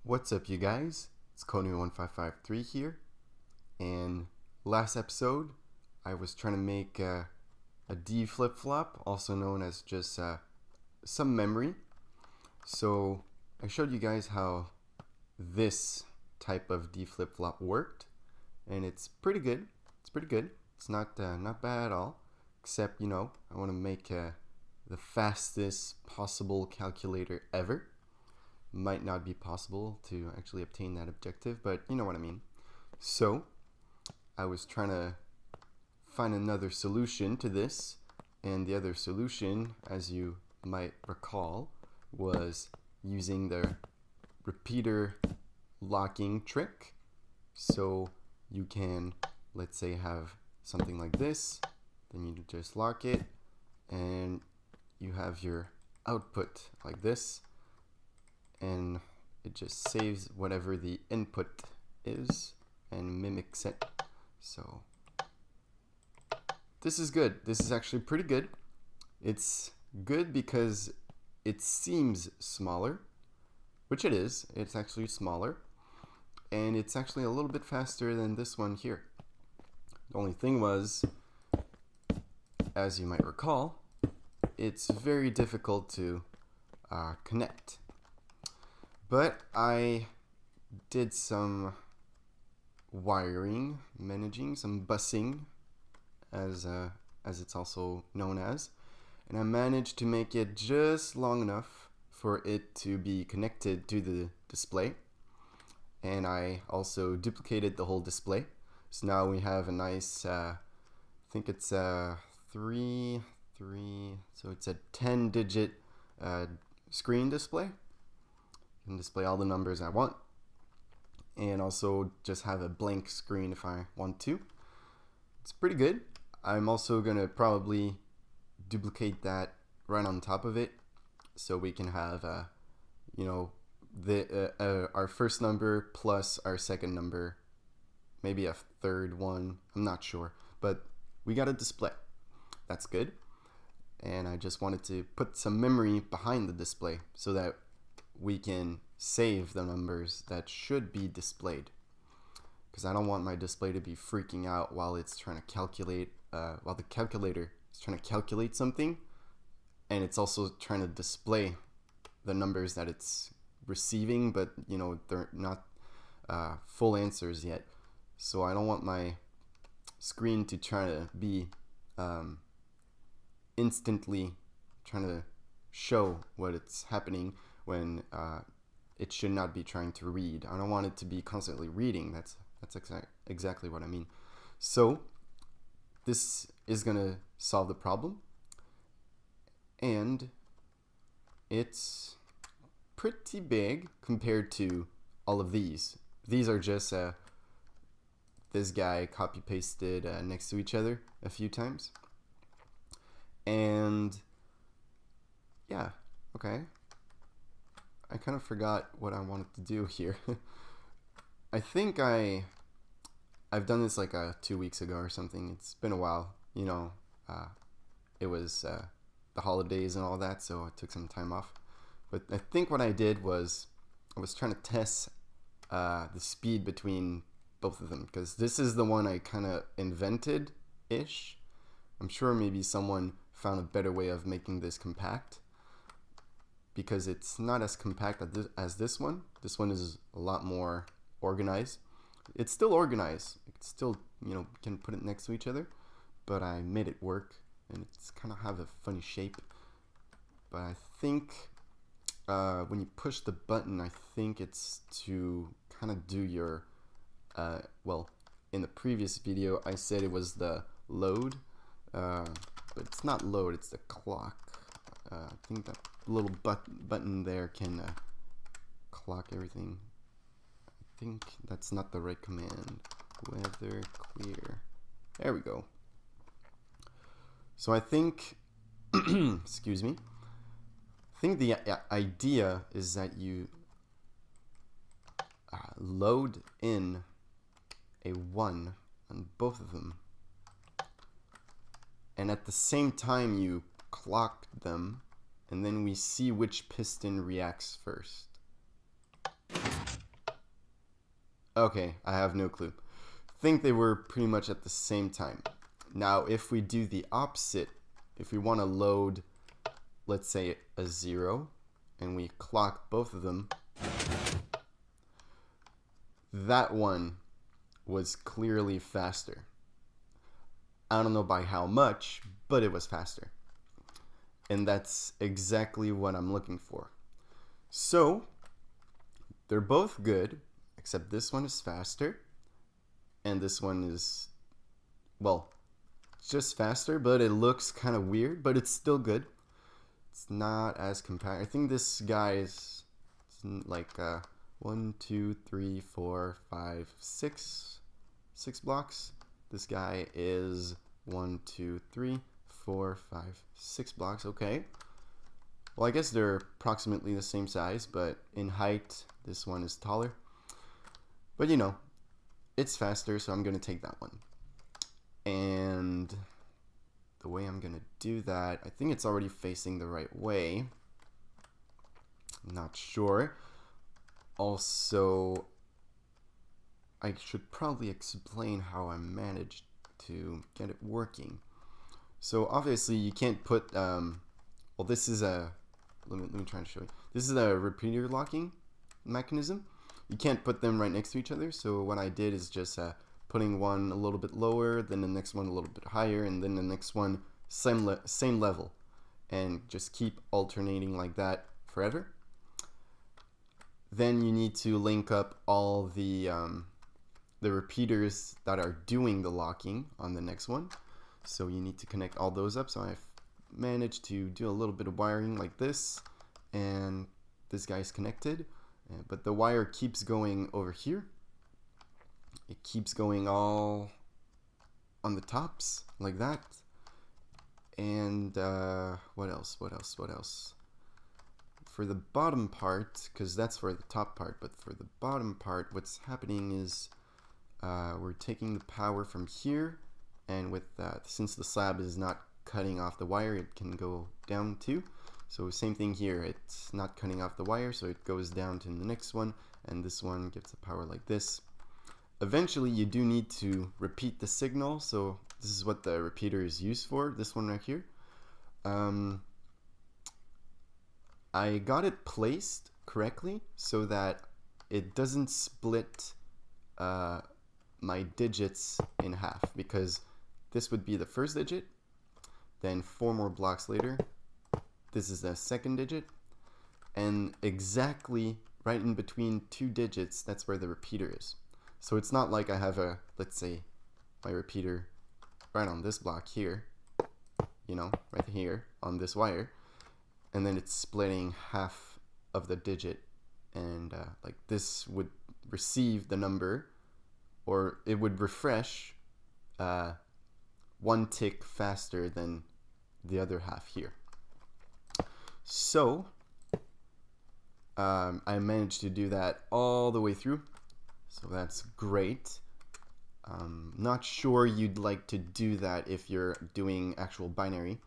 What's up, you guys? It's Konu1553 here, and last episode I was trying to make a D flip-flop, also known as just some memory. So I showed you guys how this type of D flip-flop worked, and it's pretty good. It's not bad at all, except I want to make the fastest possible calculator ever. Might not be possible to actually obtain that objective, but you know what I mean. So I was trying to find another solution to this, and the other solution, as you might recall, was using the repeater locking trick. So you can, let's say, have something like this, then you just lock it, and you have your output like this, and it just saves whatever the input is and mimics it. So this is good. This is actually pretty good. It's good because it seems smaller, which it is. It's actually smaller, and it's actually a little bit faster than this one here. The only thing was, as you might recall, it's very difficult to connect. But I did some wiring, managing, some busing, as it's also known as, and I managed to make it just long enough for it to be connected to the display. And I also duplicated the whole display. So now we have a nice, I think it's three, so it's a 10-digit screen display. Can display all the numbers I want, and also just have a blank screen if I want to. It's pretty good. I'm also gonna probably duplicate that right on top of it, so we can have our first number plus our second number, maybe a third one, I'm not sure, but we got a display. That's good. And I just wanted to put some memory behind the display so that we can save the numbers that should be displayed, because I don't want my display to be freaking out while it's trying to calculate, while the calculator is trying to calculate something, and it's also trying to display the numbers that it's receiving, but they're not full answers yet. So I don't want my screen to try to be instantly trying to show what it's happening when it should not be trying to read. I don't want it to be constantly reading. That's exactly what I mean. So this is gonna solve the problem, and it's pretty big compared to all of these. These are just this guy copy pasted next to each other a few times, and yeah, okay. I kind of forgot what I wanted to do here. I think I've done this like 2 weeks ago or something. It's been a while. It was the holidays and all that, so I took some time off. But I think what I did was I was trying to test the speed between both of them, because this is the one I kind of invented-ish. I'm sure maybe someone found a better way of making this compact, because it's not as compact as this one. This one is a lot more organized. It's still organized. It's still, can put it next to each other, but I made it work, and it's kind of have a funny shape. But I think when you push the button, I think it's to kind of do your, well, in the previous video, I said it was the load, but it's not load, it's the clock. I think that little button there can clock everything. I think that's not the right command. Weather clear. There we go. So I think, excuse me, I think the idea is that you load in a 1 on both of them, and at the same time you clock them, and then we see which piston reacts first. Okay, I have no clue. Think they were pretty much at the same time. Now, if we do the opposite, if we want to load, let's say, a 0, and we clock both of them, that one was clearly faster. I don't know by how much, but it was faster. And that's exactly what I'm looking for. So, they're both good, except this one is faster, and this one is, well, just faster, but it looks kind of weird, but it's still good. It's not as compact. I think this guy is like 1, 2, 3, 4, 5, 6 blocks. This guy is 1, 2, 3, 4, 5, 6 blocks. Okay. Well, I guess they're approximately the same size, but in height, this one is taller. But you know, it's faster, so I'm going to take that one. And the way I'm going to do that, I think it's already facing the right way. I'm not sure. Also, I should probably explain how I managed to get it working. So obviously you can't put, well, this is a, let me try to show you. This is a repeater locking mechanism. You can't put them right next to each other. So what I did is just putting one a little bit lower, then the next one a little bit higher, and then the next one same level, and just keep alternating like that forever. Then you need to link up all the repeaters that are doing the locking on the next one. So you need to connect all those up. So I've managed to do a little bit of wiring like this, and this guy's connected, but the wire keeps going over here. It keeps going all on the tops like that. And what else? For the bottom part, because that's for the top part, but for the bottom part, what's happening is we're taking the power from here, and with since the slab is not cutting off the wire, it can go down too. So same thing here, it's not cutting off the wire, so it goes down to the next one, and this one gives the power like this. Eventually you do need to repeat the signal, so this is what the repeater is used for, this one right here. I got it placed correctly so that it doesn't split my digits in half, because this would be the first digit, then 4 more blocks later, this is the second digit, and exactly right in between 2 digits, that's where the repeater is. So it's not like I have a, let's say, my repeater right on this block here, you know, right here on this wire, and then it's splitting half of the digit, and like this would receive the number, or it would refresh 1 tick faster than the other half here. So I managed to do that all the way through, so that's great. Not sure you'd like to do that if you're doing actual binary,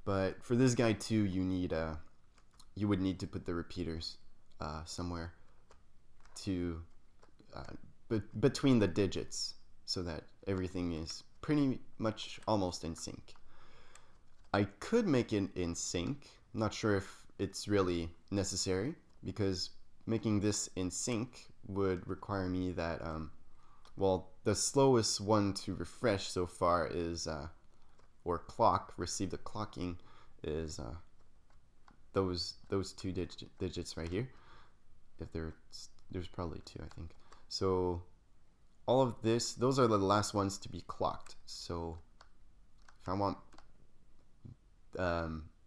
but for this guy too, you would need to put the repeaters somewhere to between the digits, so that everything is pretty much almost in sync. I could make it in sync. I'm not sure if it's really necessary, because making this in sync would require me that, well, the slowest one to refresh so far is, or clock, receive the clocking, is those 2 digits right here. If there's probably 2, I think. So all of this, those are the last ones to be clocked. So if I want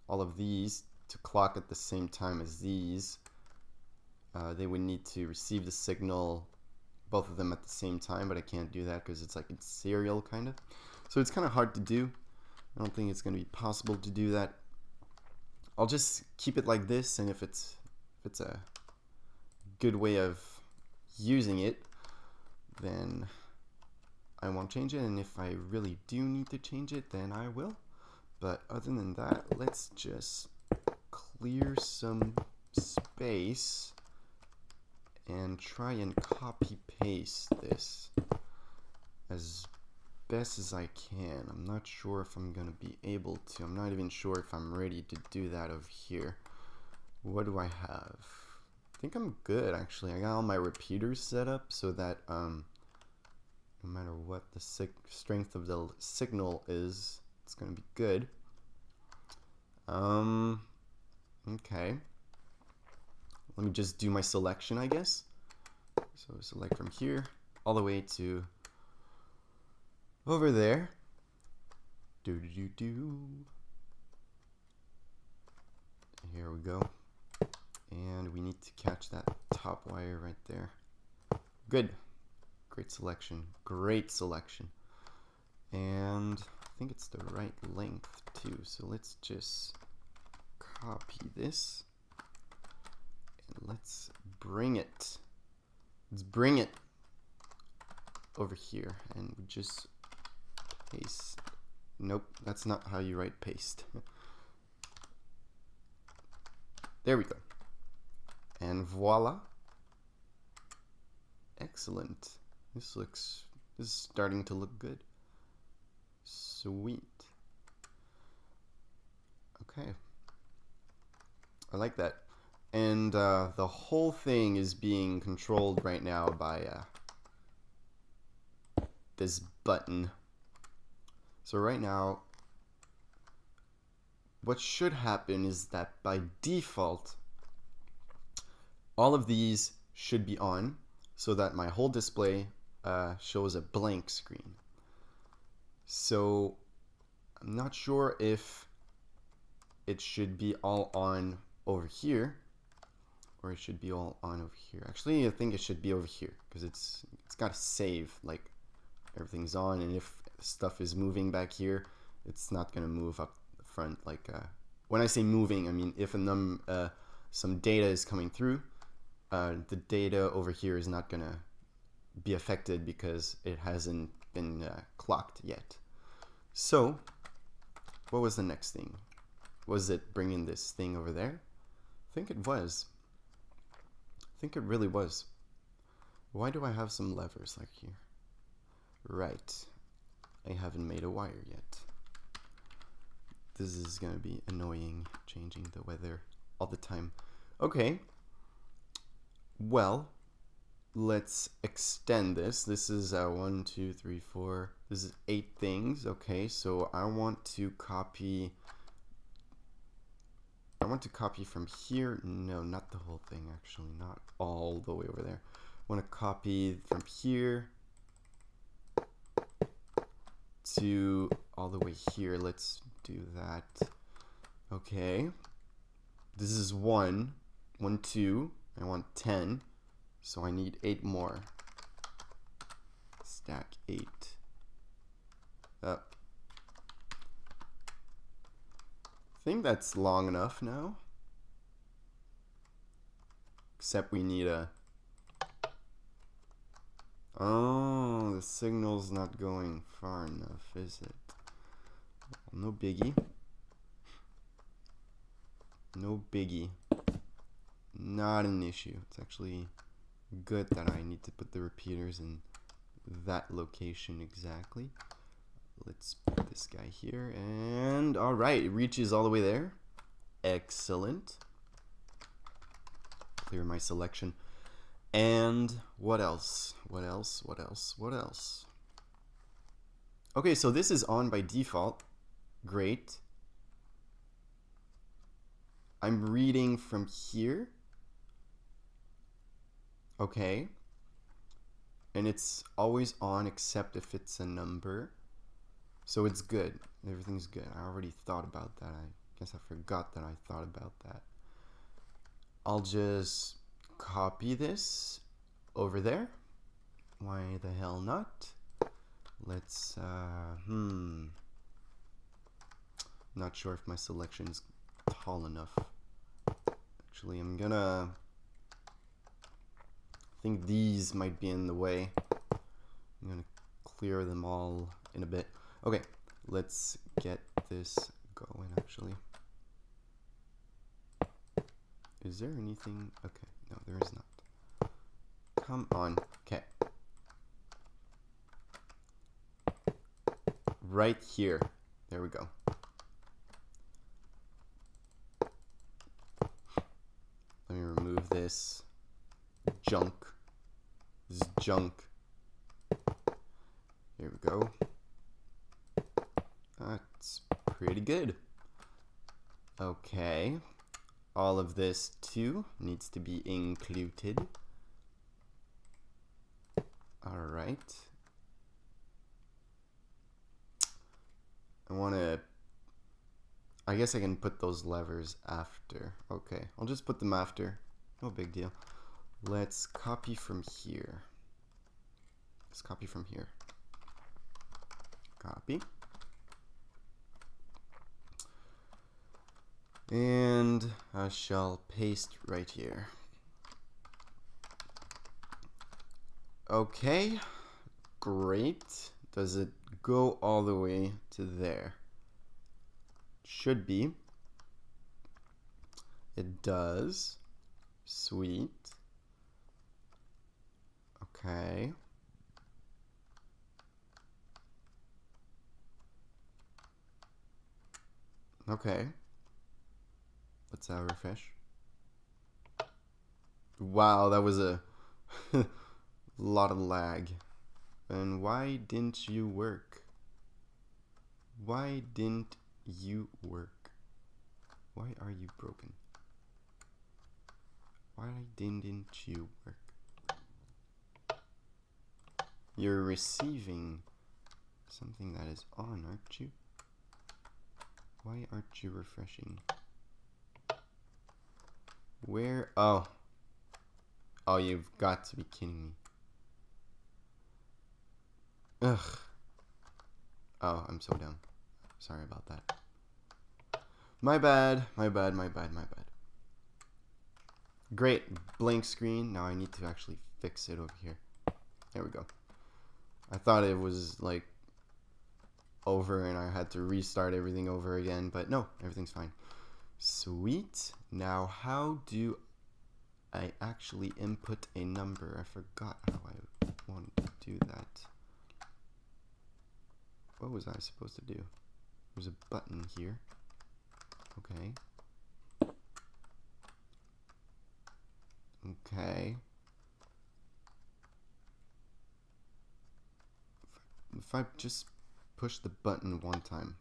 all of these to clock at the same time as these, they would need to receive the signal, both of them at the same time, but I can't do that because it's like it's serial kind of. So it's kind of hard to do. I don't think it's going to be possible to do that. I'll just keep it like this, and if it's a good way of using it, then I won't change it, and if I really do need to change it, then I will. But other than that, let's just clear some space, and try and copy paste this as best as I can. I'm not sure if I'm gonna be able to. I'm not even sure if I'm ready to do that over here. What do I have? I think I'm good, actually. I got all my repeaters set up so that no matter what the strength of the signal is, it's gonna be good. Okay. Let me just do my selection, I guess. So select from here all the way to over there. Here we go. And we need to catch that top wire right there. Good. Great selection. Great selection. And I think it's the right length too. So let's just copy this. And let's bring it. Let's bring it over here. And we just paste. Nope, that's not how you write paste. There we go. And voila. Excellent. This is starting to look good. Sweet. Okay. I like that. And the whole thing is being controlled right now by this button. So right now, what should happen is that by default, all of these should be on so that my whole display shows a blank screen. So I'm not sure if it should be all on over here or it should be all on over here. Actually, I think it should be over here because it's got to save, like everything's on, and if stuff is moving back here, it's not going to move up the front. Like when I say moving, I mean if some data is coming through, the data over here is not going to be affected because it hasn't been clocked yet. So what was the next thing? Was it bringing this thing over there? I think it was. I think it really was. Why do I have some levers like here? Right. I haven't made a wire yet. This is gonna be annoying, changing the weather all the time. Okay. Well, let's extend this. This is 1, 2, 3, 4. This is 8 things. Okay, so I want to copy from here. No, not the whole thing, actually. Not all the way over there. I want to copy from here to all the way here. Let's do that. Okay. This is 1, 1, 2. I want 10. So I need 8 more. Stack 8 up. I think that's long enough now. Except we need a... Oh, the signal's not going far enough, is it? No biggie. No biggie. Not an issue. It's actually good that I need to put the repeaters in that location exactly. Let's put this guy here, and all right, it reaches all the way there. Excellent. Clear my selection. And what else? What else? What else? What else? Okay, so this is on by default. Great. I'm reading from here. Okay. And it's always on except if it's a number. So it's good. Everything's good. I already thought about that. I guess I forgot that I thought about that. I'll just copy this over there. Why the hell not? Let's, not sure if my selection is tall enough. Actually, I think these might be in the way. I'm gonna clear them all in a bit. Okay, let's get this going actually. Is there anything? Okay, no, there is not. Come on. Okay. Right here. There we go. Let me remove this junk. This is junk. Here we go. That's pretty good. Okay. All of this too needs to be included. Alright. I guess I can put those levers after. Okay, I'll just put them after. No big deal. Let's copy from here. Let's copy from here. Copy. And I shall paste right here. Okay, great. Does it go all the way to there? Should be. It does. Sweet. Okay. Okay. Let's refresh. Wow, that was a lot of lag. And why didn't you work? Why didn't you work? Why are you broken? Why didn't you work? You're receiving something that is on, aren't you? Why aren't you refreshing? Where? Oh. Oh, you've got to be kidding me. Ugh. Oh, I'm so dumb. Sorry about that. My bad, my bad, my bad, my bad. Great, blank screen. Now I need to actually fix it over here. There we go. I thought it was like over and I had to restart everything over again, but no, everything's fine. Sweet. Now how do I actually input a number? I forgot how I wanted to do that. What was I supposed to do? There's a button here. Okay. Okay. If I just push the button one time,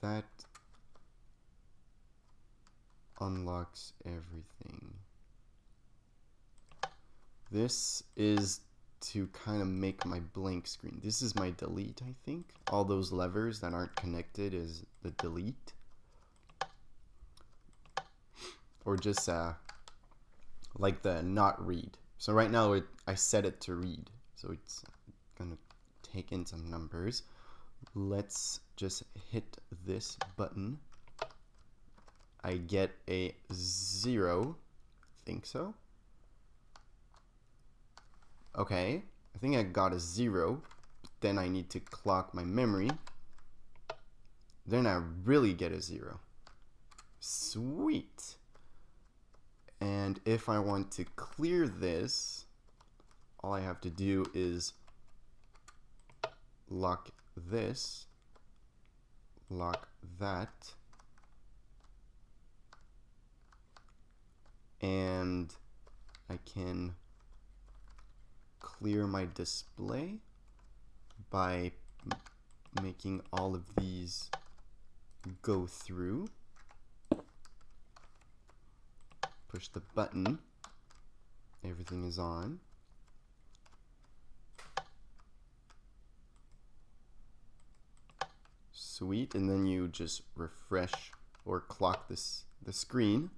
that unlocks everything. This is to kind of make my blank screen. This is my delete, I think. All those levers that aren't connected is the delete. Or just like the not read. So right now I set it to read. So it's gonna take in some numbers. Let's just hit this button. I get a 0. Think so. Okay, I think I got a 0. Then I need to clock my memory. Then I really get a 0. Sweet. And if I want to clear this, all I have to do is lock this, lock that, and I can clear my display by making all of these go through. Push the button, everything is on. Sweet, and then you just refresh or clock the screen.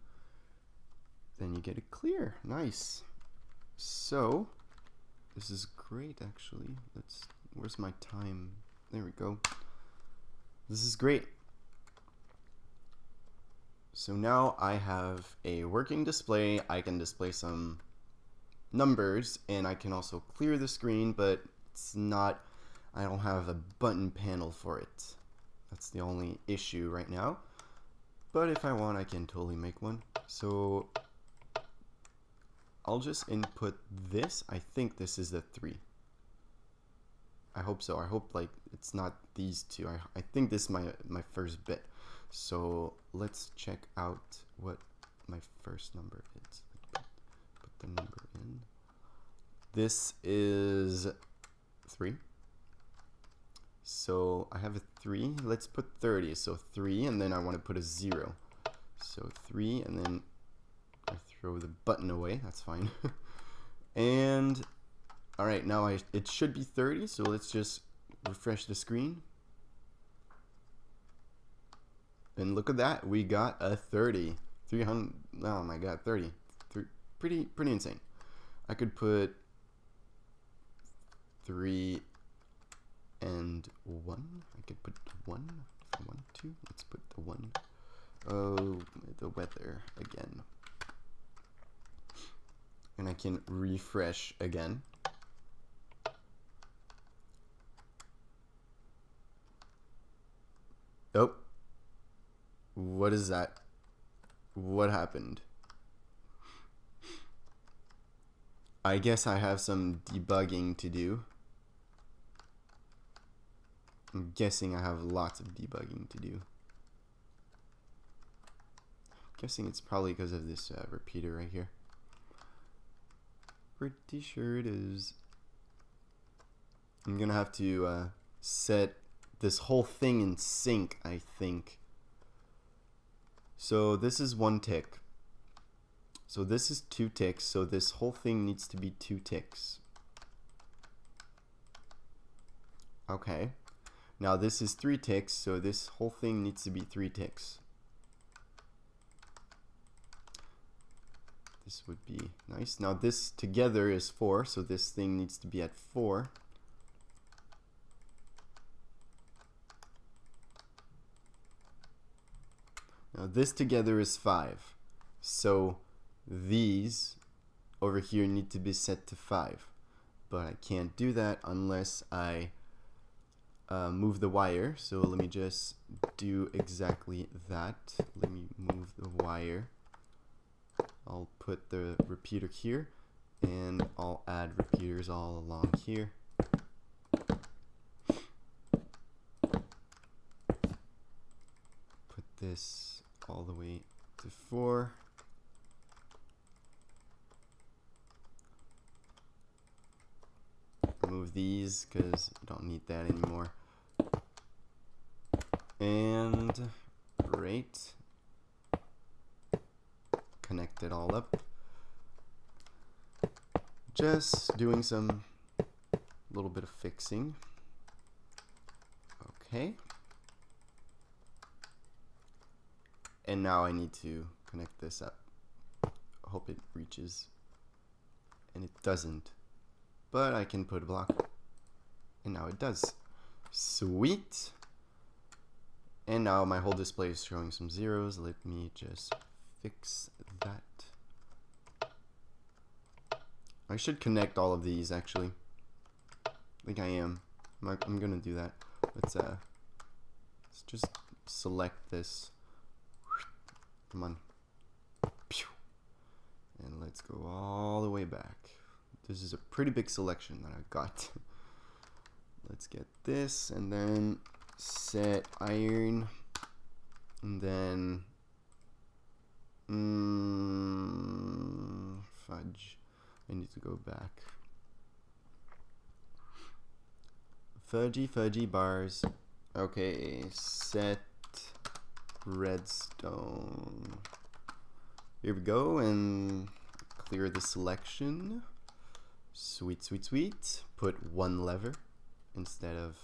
Then you get it clear. Nice. So this is great, actually. Where's my time? There we go. This is great. So now I have a working display. I can display some numbers, and I can also clear the screen, but I don't have a button panel for it. That's the only issue right now. But if I want, I can totally make one. So I'll just input this. I think this is the 3. I hope so. I hope like it's not these two. I think this is my first bit. So let's check out what my first number is. Put the number in. This is 3. So I have a 3. Let's put 30. So 3, and then I want to put a 0. So 3, and then I throw the button away. That's fine. And all right, now it should be 30. So let's just refresh the screen. And look at that. We got a 30. 300. Oh my God, 30. Pretty insane. I could put 3 and 1. I could put 1 if I want to. Let's put the 1. Oh, the weather again. And I can refresh again. Oh. What is that? What happened? I guess I have some debugging to do. I'm guessing I have lots of debugging to do. I'm guessing it's probably because of this repeater right here. Pretty sure it is. I'm gonna have to set this whole thing in sync, I think. So this is 1 tick. So this is 2 ticks. So this whole thing needs to be 2 ticks. Okay. Now this is 3 ticks. So this whole thing needs to be 3 ticks. This would be nice. Now this together is 4. So this thing needs to be at 4. Now this together is 5. So these over here need to be set to 5. But I can't do that unless I move the wire. So let me just do exactly that. Let me move the wire. I'll put the repeater here, and I'll add repeaters all along here. Put this all the way to 4. Move these because I don't need that anymore. And great. Connect it all up. Just doing some little bit of fixing. Okay. And now I need to connect this up. I hope it reaches. And it doesn't. But I can put a block. And now it does. Sweet. And now my whole display is showing some zeros. Let me just fix that. I should connect all of these actually. I think I am. I'm gonna do that. Let's just select this. Come on. And let's go all the way back. This is a pretty big selection that I've got. Let's get this and then set iron and then fudge. I need to go back. Fudgy bars. Okay, set redstone. Here we go, and clear the selection. Sweet. Put 1 lever instead of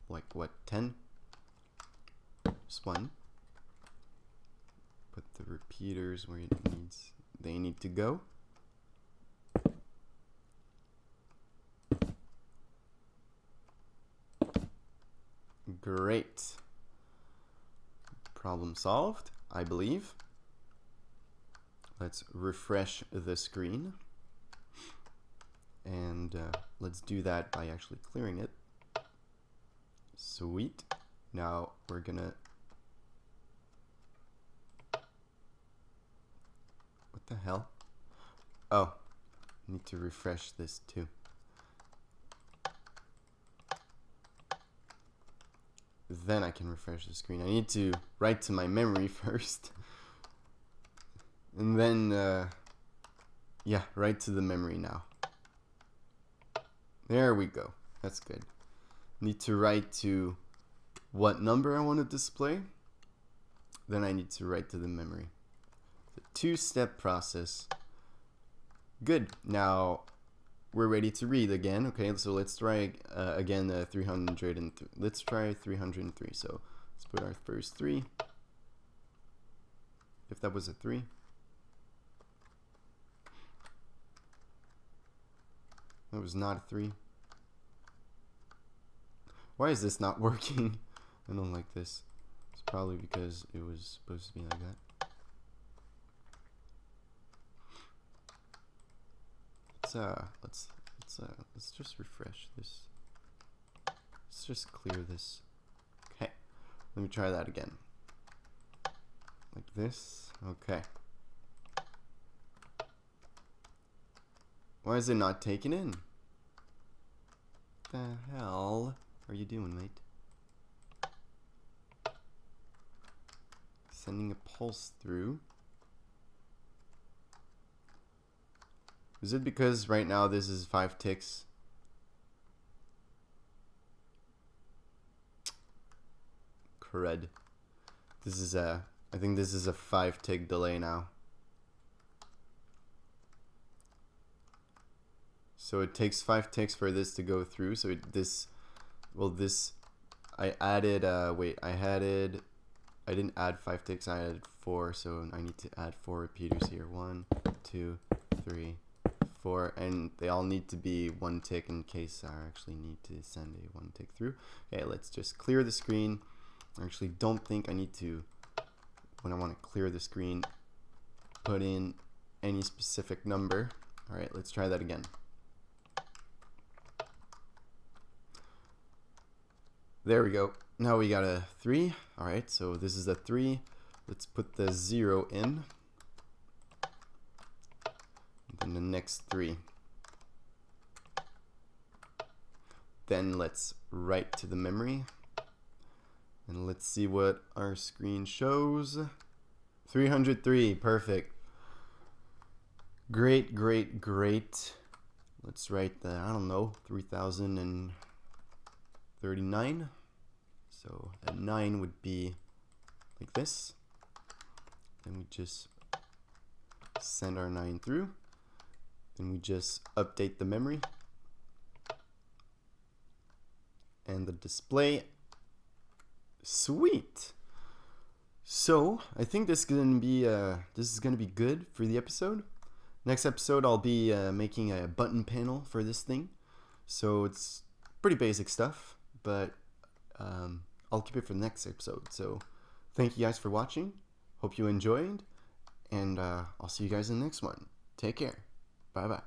like what, 10? Just 1. Put the repeaters where they need to go. Great. Problem solved, I believe. Let's refresh the screen. And let's do that by actually clearing it. Sweet. Now we're gonna... What the hell? Oh, I need to refresh this too. Then I can refresh the screen. I need to write to my memory first. And then, yeah, write to the memory now. There we go. That's good. Need to write to what number I want to display. Then I need to write to the memory. The two-step process. Good. Now we're ready to read again. Okay, so let's try again 303. Let's try 303. So let's put our first 3. If that was a 3. That was not a 3. Why is this not working? I don't like this. It's probably because it was supposed to be like that. Let's just refresh this. Let's just clear this. Okay. Let me try that again. Like this. Okay. Why is it not taken in? What the hell are you doing, mate? Sending a pulse through. Is it because right now this is 5 ticks? Crud. This is I think this is a 5 tick delay now. So it takes 5 ticks for this to go through. So I added, I didn't add 5 ticks, I added 4. So I need to add 4 repeaters here. 1, 2, 3, 4. And they all need to be 1 tick in case I actually need to send a 1 tick through. Okay, let's just clear the screen. I actually don't think I need to, when I want to clear the screen, put in any specific number. Alright, let's try that again. There we go. Now we got a 3. Alright, so this is a 3. Let's put the 0 in. And then the next 3. Then let's write to the memory. And let's see what our screen shows. 303. Perfect. Great, great, great. Let's write the, I don't know, 3039. So a 9 would be like this. Then we just send our 9 through. Then we just update the memory. And the display. Sweet. So I think this is gonna be good for the episode. Next episode I'll be making a button panel for this thing. So it's pretty basic stuff, but I'll keep it for the next episode. So thank you guys for watching. Hope you enjoyed, and I'll see you guys in the next one. Take care. Bye bye.